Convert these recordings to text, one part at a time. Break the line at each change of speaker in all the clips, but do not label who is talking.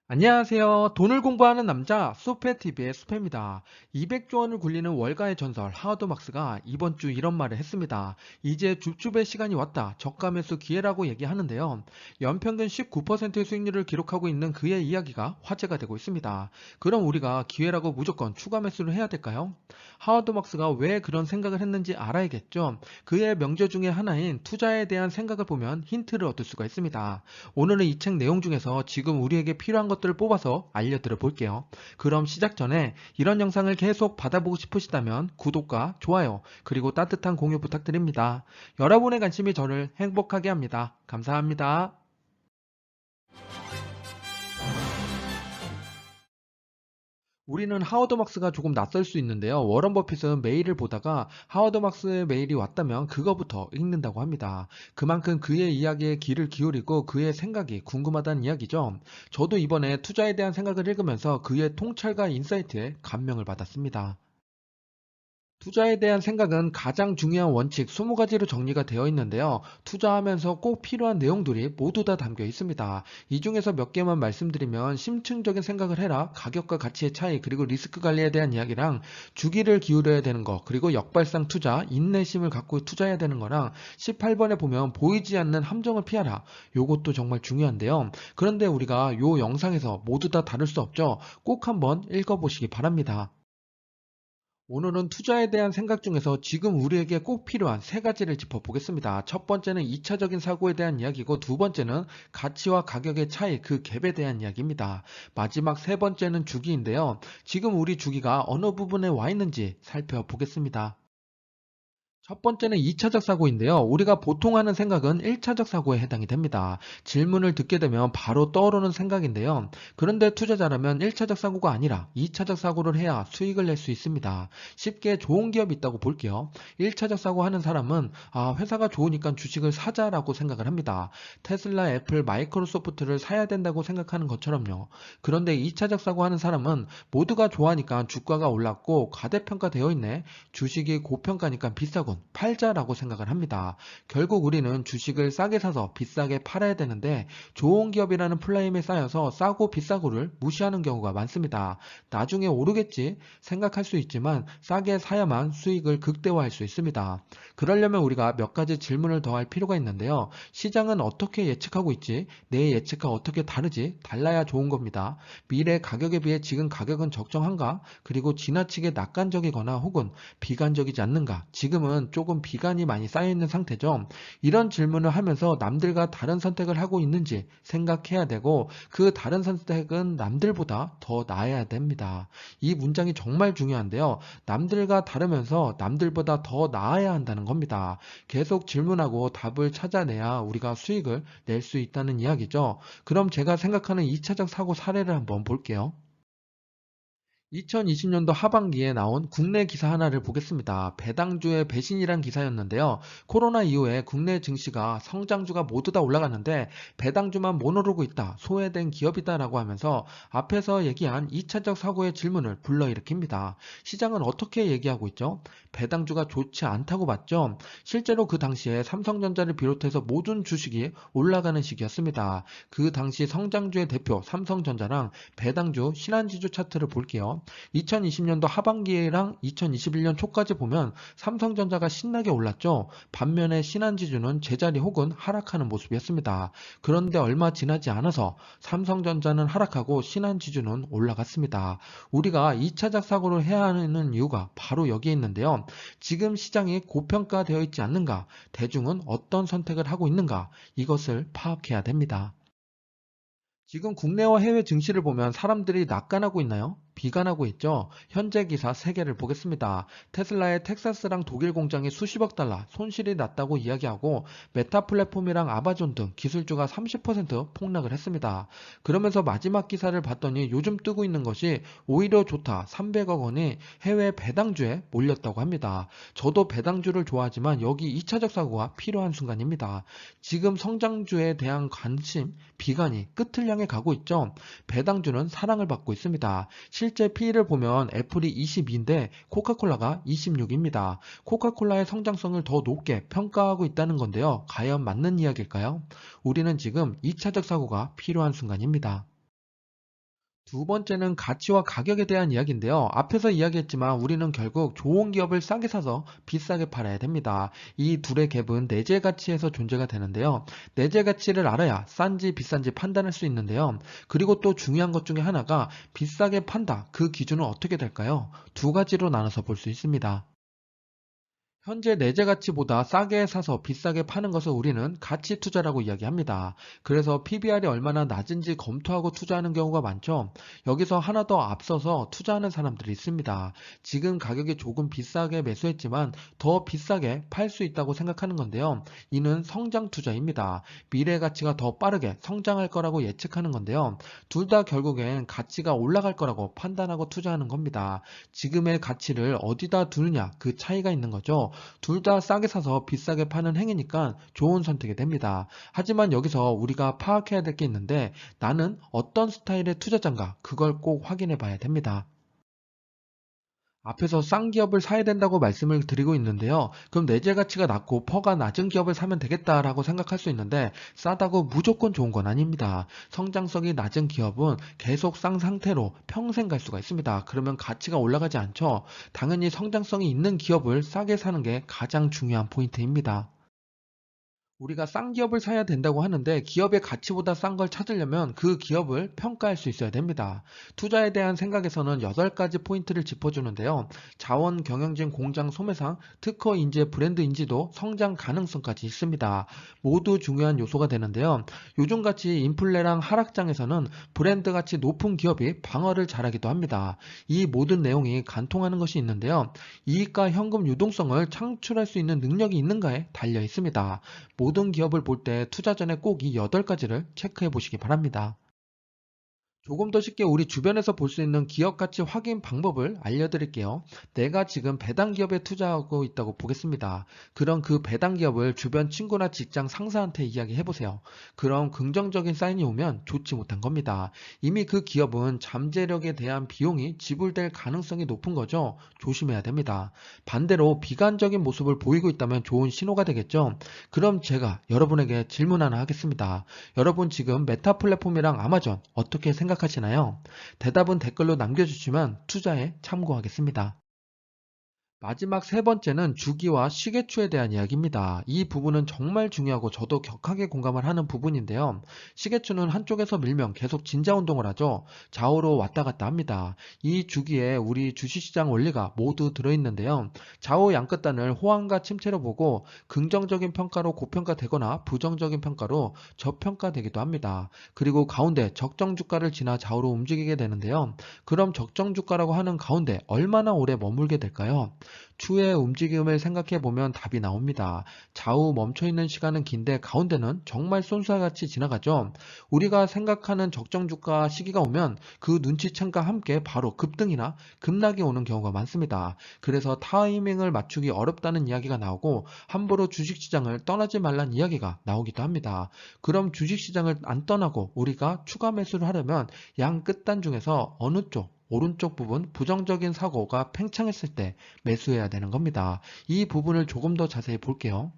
안녕하세요. 돈을 공부하는 남자 수페TV의 수페입니다. 200조 원을 굴리는 월가의 전설 하워드 막스가 이번 주 이런 말을 했습니다. 이제 줍줍의 시간이 왔다. 저가 매수 기회라고 얘기하는데요. 연평균 19%의 수익률을 기록하고 있는 그의 이야기가 화제가 되고 있습니다. 그럼 우리가 기회라고 무조건 추가 매수를 해야 될까요? 하워드 막스가 왜 그런 생각을 했는지 알아야겠죠. 그의 명제 중에 하나인 투자에 대한 생각을 보면 힌트를 얻을 수가 있습니다. 오늘은 이 책 내용 중에서 지금 우리에게 필요한 것들을 뽑아서 알려드려 볼게요. 그럼 시작 전에 이런 영상을 계속 받아보고 싶으시다면 구독과 좋아요 그리고 따뜻한 공유 부탁드립니다. 여러분의 관심이 저를 행복하게 합니다. 감사합니다. 우리는 하워드 막스가 조금 낯설 수 있는데요. 워런 버핏은 메일을 보다가 하워드 막스의 메일이 왔다면 그거부터 읽는다고 합니다. 그만큼 그의 이야기에 귀를 기울이고 그의 생각이 궁금하다는 이야기죠. 저도 이번에 투자에 대한 생각을 읽으면서 그의 통찰과 인사이트에 감명을 받았습니다. 투자에 대한 생각은 가장 중요한 원칙 20가지로 정리가 되어 있는데요. 투자하면서 꼭 필요한 내용들이 모두 다 담겨 있습니다. 이 중에서 몇 개만 말씀드리면 심층적인 생각을 해라, 가격과 가치의 차이, 그리고 리스크 관리에 대한 이야기랑 주기를 기울여야 되는 거, 그리고 역발상 투자, 인내심을 갖고 투자해야 되는 거랑 18번에 보면 보이지 않는 함정을 피하라. 요것도 정말 중요한데요. 그런데 우리가 요 영상에서 모두 다 다룰 수 없죠. 꼭 한번 읽어보시기 바랍니다. 오늘은 투자에 대한 생각 중에서 지금 우리에게 꼭 필요한 세 가지를 짚어보겠습니다. 첫 번째는 2차적인 사고에 대한 이야기고 두 번째는 가치와 가격의 차이, 그 갭에 대한 이야기입니다. 마지막 세 번째는 주기인데요. 지금 우리 주기가 어느 부분에 와 있는지 살펴보겠습니다. 첫 번째는 2차적 사고인데요. 우리가 보통 하는 생각은 1차적 사고에 해당이 됩니다. 질문을 듣게 되면 바로 떠오르는 생각인데요. 그런데 투자자라면 1차적 사고가 아니라 2차적 사고를 해야 수익을 낼 수 있습니다. 쉽게 좋은 기업이 있다고 볼게요. 1차적 사고 하는 사람은 회사가 좋으니까 주식을 사자라고 생각을 합니다. 테슬라, 애플, 마이크로소프트를 사야 된다고 생각하는 것처럼요. 그런데 2차적 사고 하는 사람은 모두가 좋아하니까 주가가 올랐고 과대평가되어 있네. 주식이 고평가니까 비싸군. 팔자라고 생각을 합니다. 결국 우리는 주식을 싸게 사서 비싸게 팔아야 되는데 좋은 기업이라는 플레임에 쌓여서 싸고 비싸고를 무시하는 경우가 많습니다. 나중에 오르겠지 생각할 수 있지만 싸게 사야만 수익을 극대화할 수 있습니다. 그러려면 우리가 몇 가지 질문을 더 할 필요가 있는데요. 시장은 어떻게 예측하고 있지? 내 예측과 어떻게 다르지? 달라야 좋은 겁니다. 미래 가격에 비해 지금 가격은 적정한가? 그리고 지나치게 낙관적이거나 혹은 비관적이지 않는가? 지금은 조금 비관이 많이 쌓여있는 상태죠. 이런 질문을 하면서 남들과 다른 선택을 하고 있는지 생각해야 되고 그 다른 선택은 남들보다 더 나아야 됩니다. 이 문장이 정말 중요한데요. 남들과 다르면서 남들보다 더 나아야 한다는 겁니다. 계속 질문하고 답을 찾아내야 우리가 수익을 낼 수 있다는 이야기죠. 그럼 제가 생각하는 2차적 사고 사례를 한번 볼게요. 2020년도 하반기에 나온 국내 기사 하나를 보겠습니다. 배당주의 배신이란 기사였는데요. 코로나 이후에 국내 증시가 성장주가 모두 다 올라갔는데 배당주만 못 오르고 있다. 소외된 기업이다라고 하면서 앞에서 얘기한 2차적 사고의 질문을 불러일으킵니다. 시장은 어떻게 얘기하고 있죠? 배당주가 좋지 않다고 봤죠? 실제로 그 당시에 삼성전자를 비롯해서 모든 주식이 올라가는 시기였습니다. 그 당시 성장주의 대표 삼성전자랑 배당주 신한지주 차트를 볼게요. 2020년도 하반기랑 2021년 초까지 보면 삼성전자가 신나게 올랐죠. 반면에 신한지주는 제자리 혹은 하락하는 모습이었습니다. 그런데 얼마 지나지 않아서 삼성전자는 하락하고 신한지주는 올라갔습니다. 우리가 2차적 사고를 해야 하는 이유가 바로 여기에 있는데요. 지금 시장이 고평가되어 있지 않는가? 대중은 어떤 선택을 하고 있는가? 이것을 파악해야 됩니다. 지금 국내와 해외 증시를 보면 사람들이 낙관하고 있나요? 비관하고 있죠. 현재 기사 3개를 보겠습니다. 테슬라의 텍사스랑 독일 공장이 수십억 달러 손실이 났다고 이야기하고 메타 플랫폼이랑 아마존 등 기술주가 30% 폭락을 했습니다. 그러면서 마지막 기사를 봤더니 요즘 뜨고 있는 것이 오히려 좋다 300억 원이 해외 배당주에 몰렸다고 합니다. 저도 배당주를 좋아하지만 여기 2차적 사고가 필요한 순간입니다. 지금 성장주에 대한 관심, 비관이 끝을 향해 가고 있죠. 배당주는 사랑을 받고 있습니다. 실제 P를 보면 애플이 22인데 코카콜라가 26입니다. 코카콜라의 성장성을 더 높게 평가하고 있다는 건데요. 과연 맞는 이야기일까요? 우리는 지금 2차적 사고가 필요한 순간입니다. 두 번째는 가치와 가격에 대한 이야기인데요. 앞에서 이야기했지만 우리는 결국 좋은 기업을 싸게 사서 비싸게 팔아야 됩니다. 이 둘의 갭은 내재 가치에서 존재가 되는데요. 내재 가치를 알아야 싼지 비싼지 판단할 수 있는데요. 그리고 또 중요한 것 중에 하나가 비싸게 판다. 그 기준은 어떻게 될까요? 두 가지로 나눠서 볼 수 있습니다. 현재 내재 가치보다 싸게 사서 비싸게 파는 것을 우리는 가치 투자라고 이야기합니다. 그래서 PBR이 얼마나 낮은지 검토하고 투자하는 경우가 많죠. 여기서 하나 더 앞서서 투자하는 사람들이 있습니다. 지금 가격이 조금 비싸게 매수했지만 더 비싸게 팔 수 있다고 생각하는 건데요. 이는 성장 투자입니다. 미래 가치가 더 빠르게 성장할 거라고 예측하는 건데요. 둘 다 결국엔 가치가 올라갈 거라고 판단하고 투자하는 겁니다. 지금의 가치를 어디다 두느냐 그 차이가 있는 거죠. 둘 다 싸게 사서 비싸게 파는 행위니까 좋은 선택이 됩니다. 하지만 여기서 우리가 파악해야 될 게 있는데 나는 어떤 스타일의 투자자인가 그걸 꼭 확인해 봐야 됩니다. 앞에서 싼 기업을 사야 된다고 말씀을 드리고 있는데요. 그럼 내재 가치가 낮고 퍼가 낮은 기업을 사면 되겠다라고 생각할 수 있는데 싸다고 무조건 좋은 건 아닙니다. 성장성이 낮은 기업은 계속 싼 상태로 평생 갈 수가 있습니다. 그러면 가치가 올라가지 않죠. 당연히 성장성이 있는 기업을 싸게 사는 게 가장 중요한 포인트입니다. 우리가 싼 기업을 사야 된다고 하는데 기업의 가치보다 싼 걸 찾으려면 그 기업을 평가할 수 있어야 됩니다. 투자에 대한 생각에서는 8가지 포인트를 짚어주는데요. 자원, 경영진, 공장, 소매상, 특허 인재, 브랜드 인지도, 성장 가능성까지 있습니다. 모두 중요한 요소가 되는데요. 요즘같이 인플레랑 하락장에서는 브랜드 가치 높은 기업이 방어를 잘하기도 합니다. 이 모든 내용이 간통하는 것이 있는데요. 이익과 현금 유동성을 창출할 수 있는 능력이 있는가에 달려 있습니다. 모든 기업을 볼 때 투자 전에 꼭 이 8가지를 체크해 보시기 바랍니다. 조금 더 쉽게 우리 주변에서 볼 수 있는 기업 가치 확인 방법을 알려드릴게요. 내가 지금 배당 기업에 투자하고 있다고 보겠습니다. 그럼 그 배당 기업을 주변 친구나 직장 상사한테 이야기해 보세요. 그럼 긍정적인 사인이 오면 좋지 못한 겁니다. 이미 그 기업은 잠재력에 대한 비용이 지불될 가능성이 높은 거죠. 조심해야 됩니다. 반대로 비관적인 모습을 보이고 있다면 좋은 신호가 되겠죠. 그럼 제가 여러분에게 질문 하나 하겠습니다. 여러분 지금 메타 플랫폼이랑 아마존 어떻게 생각하시나요? 대답은 댓글로 남겨주시면 투자에 참고하겠습니다. 마지막 세 번째는 주기와 시계추에 대한 이야기입니다. 이 부분은 정말 중요하고 저도 격하게 공감을 하는 부분인데요. 시계추는 한쪽에서 밀면 계속 진자 운동을 하죠. 좌우로 왔다 갔다 합니다. 이 주기에 우리 주식시장 원리가 모두 들어있는데요. 좌우 양끝단을 호황과 침체로 보고 긍정적인 평가로 고평가되거나 부정적인 평가로 저평가되기도 합니다. 그리고 가운데 적정 주가를 지나 좌우로 움직이게 되는데요. 그럼 적정 주가라고 하는 가운데 얼마나 오래 머물게 될까요? 추의 움직임을 생각해 보면 답이 나옵니다. 좌우 멈춰 있는 시간은 긴데 가운데는 정말 쏜살같이 지나가죠. 우리가 생각하는 적정 주가 시기가 오면 그 눈치챈과 함께 바로 급등이나 급락이 오는 경우가 많습니다. 그래서 타이밍을 맞추기 어렵다는 이야기가 나오고 함부로 주식시장을 떠나지 말란 이야기가 나오기도 합니다. 그럼 주식시장을 안 떠나고 우리가 추가 매수를 하려면 양 끝단 중에서 어느 쪽 오른쪽 부분 부정적인 사고가 팽창했을 때 매수해야 되는 겁니다. 이 부분을 조금 더 자세히 볼게요.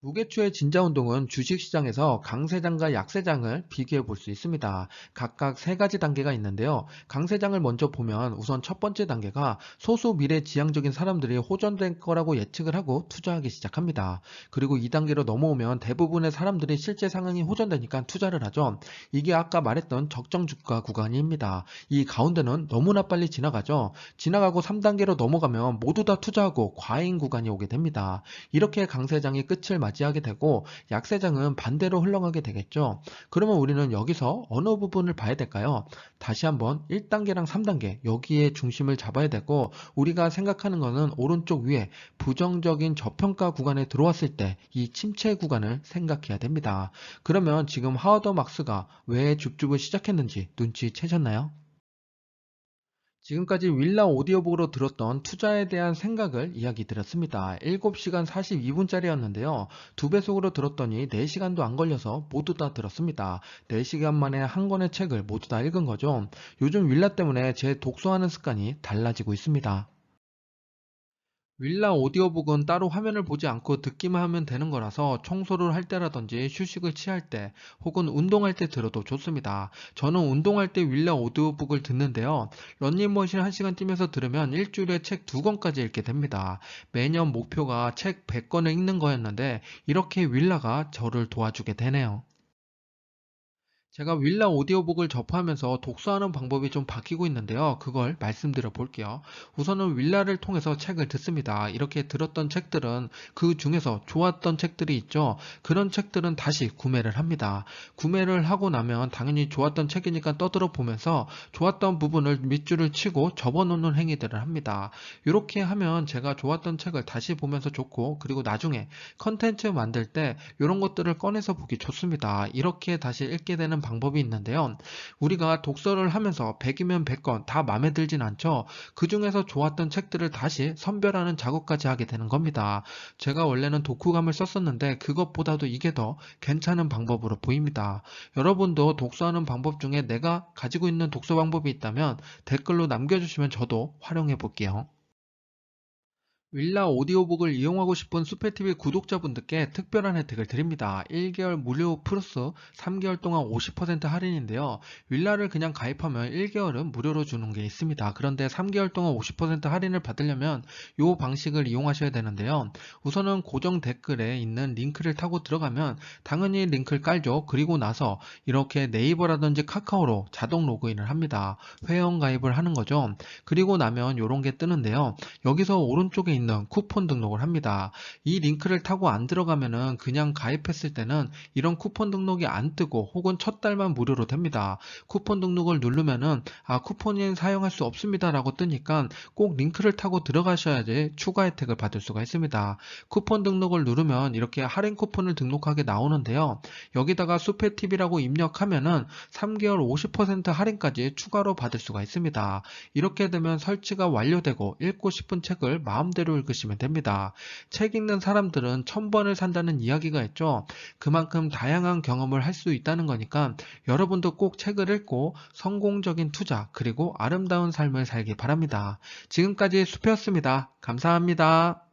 무게추의 진자운동은 주식시장에서 강세장과 약세장을 비교해 볼 수 있습니다. 각각 세 가지 단계가 있는데요. 강세장을 먼저 보면 우선 첫 번째 단계가 소수 미래지향적인 사람들이 호전될 거라고 예측을 하고 투자하기 시작합니다. 그리고 2단계로 넘어오면 대부분의 사람들이 실제 상황이 호전되니까 투자를 하죠. 이게 아까 말했던 적정주가 구간입니다. 이 가운데는 너무나 빨리 지나가죠. 지나가고 3단계로 넘어가면 모두 다 투자하고 과잉 구간이 오게 됩니다. 이렇게 강세장이 끝을 맞이하게 되고 약세장은 반대로 흘러가게 되겠죠. 그러면 우리는 여기서 어느 부분을 봐야 될까요? 다시 한번 1단계랑 3단계 여기에 중심을 잡아야 되고 우리가 생각하는 것은 오른쪽 위에 부정적인 저평가 구간에 들어왔을 때 이 침체 구간을 생각해야 됩니다. 그러면 지금 하워드 막스가 왜 줍줍을 시작했는지 눈치채셨나요? 지금까지 윌라 오디오북으로 들었던 투자에 대한 생각을 이야기 드렸습니다. 7시간 42분짜리였는데요. 2배속으로 들었더니 4시간도 안 걸려서 모두 다 들었습니다. 4시간 만에 한 권의 책을 모두 다 읽은 거죠. 요즘 윌라 때문에 제 독서하는 습관이 달라지고 있습니다. 윌라 오디오북은 따로 화면을 보지 않고 듣기만 하면 되는 거라서 청소를 할 때라든지 휴식을 취할 때 혹은 운동할 때 들어도 좋습니다. 저는 운동할 때 윌라 오디오북을 듣는데요. 러닝머신 1시간 뛰면서 들으면 일주일에 책 2권까지 읽게 됩니다. 매년 목표가 책 100권을 읽는 거였는데 이렇게 윌라가 저를 도와주게 되네요. 제가 윌라 오디오북을 접하면서 독서하는 방법이 좀 바뀌고 있는데요. 그걸 말씀드려 볼게요. 우선은 윌라를 통해서 책을 듣습니다. 이렇게 들었던 책들은 그 중에서 좋았던 책들이 있죠. 그런 책들은 다시 구매를 합니다. 구매를 하고 나면 당연히 좋았던 책이니까 떠들어 보면서 좋았던 부분을 밑줄을 치고 접어놓는 행위들을 합니다. 이렇게 하면 제가 좋았던 책을 다시 보면서 좋고, 그리고 나중에 컨텐츠 만들 때 이런 것들을 꺼내서 보기 좋습니다. 이렇게 다시 읽게 되는 방법이 있는데요. 우리가 독서를 하면서 100이면 100권 다 마음에 들진 않죠. 그 중에서 좋았던 책들을 다시 선별하는 작업까지 하게 되는 겁니다. 제가 원래는 독후감을 썼었는데 그것보다도 이게 더 괜찮은 방법으로 보입니다. 여러분도 독서하는 방법 중에 내가 가지고 있는 독서 방법이 있다면 댓글로 남겨주시면 저도 활용해 볼게요. 윌라 오디오북을 이용하고 싶은 수페TV 구독자분들께 특별한 혜택을 드립니다. 1개월 무료 플러스 3개월 동안 50% 할인인데요. 윌라를 그냥 가입하면 1개월은 무료로 주는 게 있습니다. 그런데 3개월 동안 50% 할인을 받으려면 이 방식을 이용하셔야 되는데요. 우선은 고정 댓글에 있는 링크를 타고 들어가면 당연히 링크를 깔죠. 그리고 나서 이렇게 네이버라든지 카카오로 자동 로그인을 합니다. 회원 가입을 하는 거죠. 그리고 나면 이런 게 뜨는데요. 여기서 오른쪽에 있는 쿠폰 등록을 합니다. 이 링크를 타고 안 들어가면은 그냥 가입했을 때는 이런 쿠폰 등록이 안 뜨고 혹은 첫 달만 무료로 됩니다. 쿠폰 등록을 누르면은 쿠폰은 사용할 수 없습니다 라고 뜨니까 꼭 링크를 타고 들어가셔야지 추가 혜택을 받을 수가 있습니다. 쿠폰 등록을 누르면 이렇게 할인 쿠폰을 등록하게 나오는데요. 여기다가 수페TV라고 입력하면은 3개월 50% 할인까지 추가로 받을 수가 있습니다. 이렇게 되면 설치가 완료되고 읽고 싶은 책을 마음대로 읽으시면 됩니다. 책 읽는 사람들은 1000번을 산다는 이야기가 있죠. 그만큼 다양한 경험을 할 수 있다는 거니까 여러분도 꼭 책을 읽고 성공적인 투자 그리고 아름다운 삶을 살기 바랍니다. 지금까지 수표였습니다. 감사합니다.